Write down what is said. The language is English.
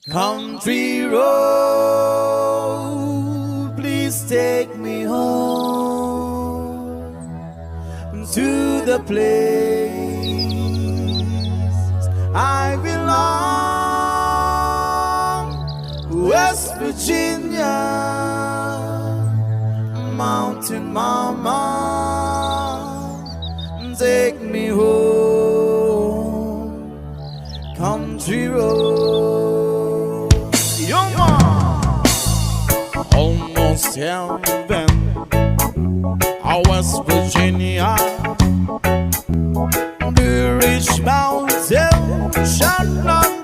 Country road, please take me home to the place I belong. West Virginia, Mountain Mama, take me home. Country road. Young man, almost heaven. West Virginia, the rich mountain shall not